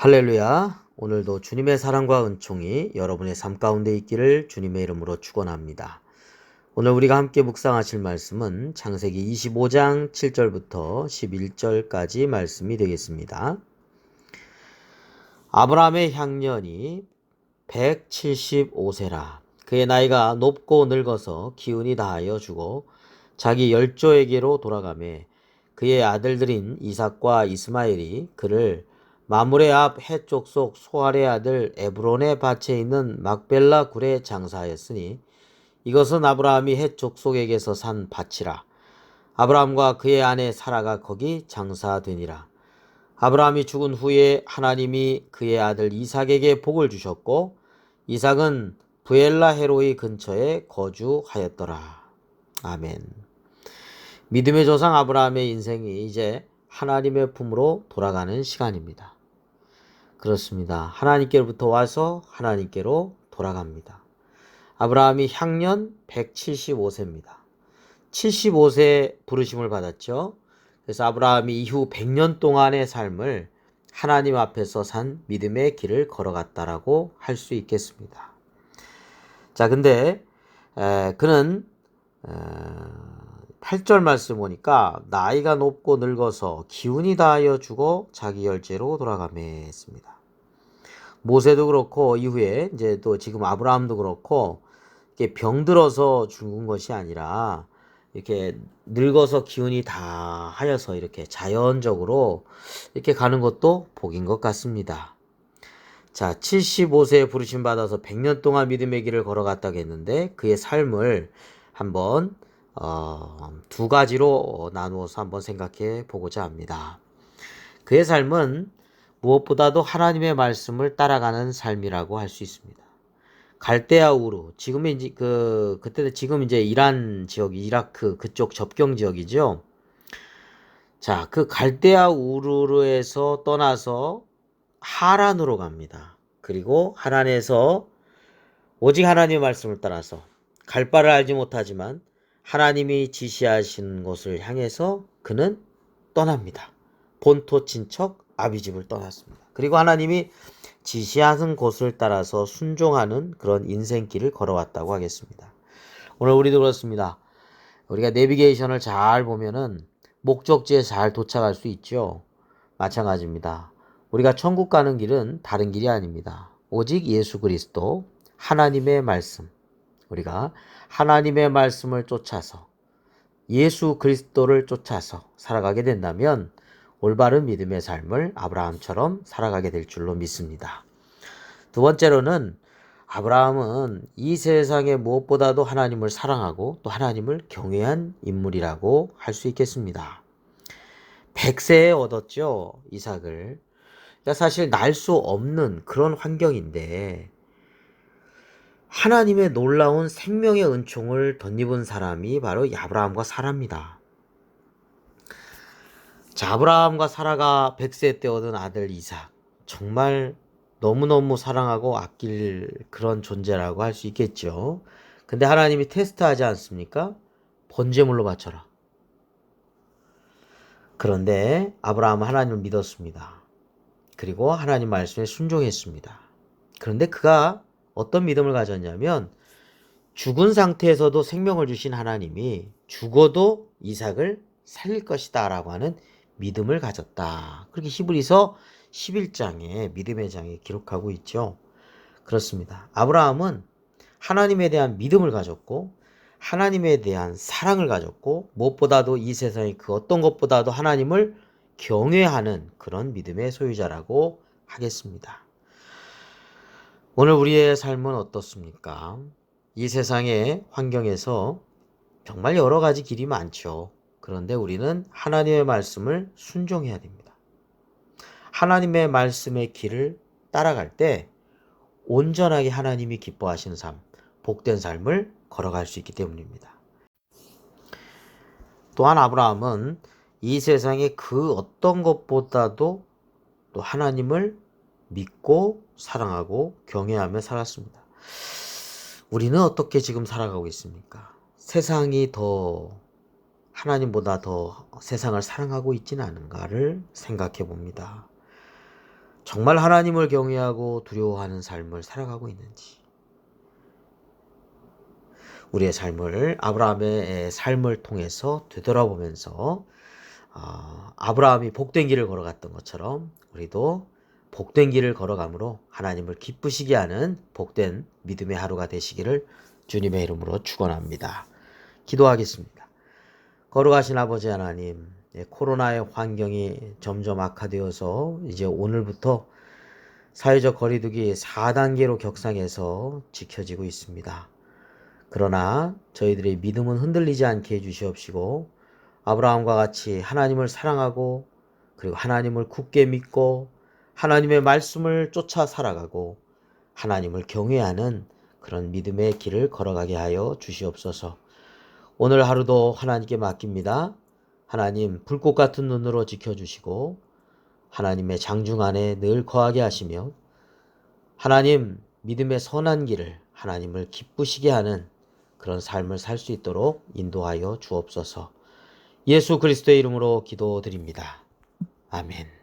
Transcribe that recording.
할렐루야. 오늘도 주님의 사랑과 은총이 여러분의 삶 가운데 있기를 주님의 이름으로 축원합니다. 오늘 우리가 함께 묵상하실 말씀은 창세기 25장 7절부터 11절까지 말씀이 되겠습니다. 아브라함의 향년이 175세라. 그의 나이가 높고 늙어서 기운이 다하여 죽어 자기 열조에게로 돌아가매 그의 아들들인 이삭과 이스마엘이 그를 마므레 앞 해쪽 속 소알의 아들 에브론의 밭에 있는 막벨라 굴에 장사하였으니 이것은 아브라함이 해쪽 속에게서 산 밭이라. 아브라함과 그의 아내 사라가 거기 장사되니라. 아브라함이 죽은 후에 하나님이 그의 아들 이삭에게 복을 주셨고 이삭은 부엘라 헤로이 근처에 거주하였더라. 아멘. 믿음의 조상 아브라함의 인생이 이제 하나님의 품으로 돌아가는 시간입니다. 그렇습니다. 하나님께로부터 와서 하나님께로 돌아갑니다. 아브라함이 향년 175세입니다. 75세 부르심을 받았죠. 그래서 아브라함이 이후 100년 동안의 삶을 하나님 앞에서 산 믿음의 길을 걸어갔다라고 할 수 있겠습니다. 자, 근데 그는 8절 말씀 보니까 나이가 높고 늙어서 기운이 다하여 죽어 자기 열제로 돌아가매 했습니다. 모세도 그렇고 이후에 이제 또 지금 아브라함도 그렇고 이렇게 병들어서 죽은 것이 아니라 이렇게 늙어서 기운이 다하여서 이렇게 자연적으로 이렇게 가는 것도 복인 것 같습니다. 자, 75세에 부르심 받아서 100년 동안 믿음의 길을 걸어갔다고 했는데 그의 삶을 한번 두 가지로 나누어서 한번 생각해 보고자 합니다. 그의 삶은 무엇보다도 하나님의 말씀을 따라가는 삶이라고 할 수 있습니다. 갈대아 우르, 지금 이제 이란 지역, 이라크 그쪽 접경 지역이죠. 자, 그 갈대아 우르에서 떠나서 하란으로 갑니다. 그리고 하란에서 오직 하나님의 말씀을 따라서 갈 바를 알지 못하지만 하나님이 지시하신 곳을 향해서 그는 떠납니다. 본토 친척 아비집을 떠났습니다. 그리고 하나님이 지시하는 곳을 따라서 순종하는 그런 인생길을 걸어왔다고 하겠습니다. 오늘 우리도 그렇습니다. 우리가 내비게이션을 잘 보면은 목적지에 잘 도착할 수 있죠. 마찬가지입니다. 우리가 천국 가는 길은 다른 길이 아닙니다. 오직 예수 그리스도, 하나님의 말씀. 우리가 하나님의 말씀을 쫓아서 예수 그리스도를 쫓아서 살아가게 된다면 올바른 믿음의 삶을 아브라함처럼 살아가게 될 줄로 믿습니다. 두 번째로는 아브라함은 이 세상에 무엇보다도 하나님을 사랑하고 또 하나님을 경외한 인물이라고 할 수 있겠습니다. 100세에 얻었죠, 이삭을. 그러니까 사실 날 수 없는 그런 환경인데 하나님의 놀라운 생명의 은총을 덧입은 사람이 바로 이 아브라함과 사라입니다. 자, 아브라함과 사라가 100세 때 얻은 아들 이삭. 정말 너무너무 사랑하고 아낄 그런 존재라고 할 수 있겠죠. 근데 하나님이 테스트하지 않습니까? 번제물로 바쳐라. 그런데 아브라함은 하나님을 믿었습니다. 그리고 하나님 말씀에 순종했습니다. 그런데 그가 어떤 믿음을 가졌냐면 죽은 상태에서도 생명을 주신 하나님이 죽어도 이삭을 살릴 것이다 라고 하는 믿음을 가졌다. 그렇게 히브리서 11장에 믿음의 장에 기록하고 있죠. 그렇습니다. 아브라함은 하나님에 대한 믿음을 가졌고 하나님에 대한 사랑을 가졌고 무엇보다도 이 세상의 그 어떤 것보다도 하나님을 경외하는 그런 믿음의 소유자라고 하겠습니다. 오늘 우리의 삶은 어떻습니까? 이 세상의 환경에서 정말 여러 가지 길이 많죠. 그런데 우리는 하나님의 말씀을 순종해야 됩니다. 하나님의 말씀의 길을 따라갈 때 온전하게 하나님이 기뻐하시는 삶, 복된 삶을 걸어갈 수 있기 때문입니다. 또한 아브라함은 이 세상의 그 어떤 것보다도 또 하나님을 믿고 사랑하고 경외하며 살았습니다. 우리는 어떻게 지금 살아가고 있습니까? 세상이 더 하나님보다 더 세상을 사랑하고 있지는 않은가를 생각해 봅니다. 정말 하나님을 경외하고 두려워하는 삶을 살아가고 있는지, 우리의 삶을 아브라함의 삶을 통해서 되돌아보면서 아브라함이 복된 길을 걸어갔던 것처럼 우리도 복된 길을 걸어감으로 하나님을 기쁘시게 하는 복된 믿음의 하루가 되시기를 주님의 이름으로 축원합니다. 기도하겠습니다. 거룩하신 아버지 하나님, 코로나의 환경이 점점 악화되어서 이제 오늘부터 사회적 거리두기 4단계로 격상해서 지켜지고 있습니다. 그러나 저희들의 믿음은 흔들리지 않게 해주시옵시고, 아브라함과 같이 하나님을 사랑하고 그리고 하나님을 굳게 믿고 하나님의 말씀을 쫓아 살아가고 하나님을 경외하는 그런 믿음의 길을 걸어가게 하여 주시옵소서. 오늘 하루도 하나님께 맡깁니다. 하나님 불꽃 같은 눈으로 지켜주시고 하나님의 장중 안에 늘 거하게 하시며 하나님 믿음의 선한 길을 하나님을 기쁘시게 하는 그런 삶을 살 수 있도록 인도하여 주옵소서. 예수 그리스도의 이름으로 기도드립니다. 아멘.